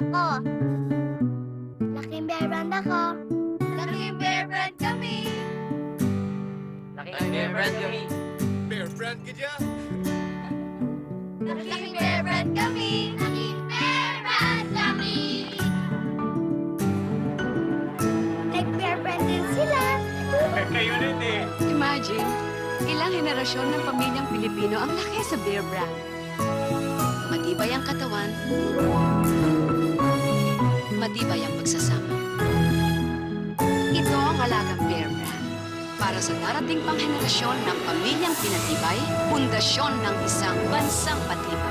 ako. Laking bear brand ako. Laking bear brand kami. Laking bear brand kami. Bear brand ka dyan. Laking bear brand kami. Laking bear brand kami. Nag-bear brand din sila. Kayo rin eh. Imagine, ilang henerasyon ng pamilyang Pilipino ang laki sa Bear Brand. Matibay ang katawan, matibay ang pagsasama. Ito ang alagang Bear Brand. Para sa darating pang henerasyon ng pamilyang pinatibay, pundasyon ng isang bansang patibay.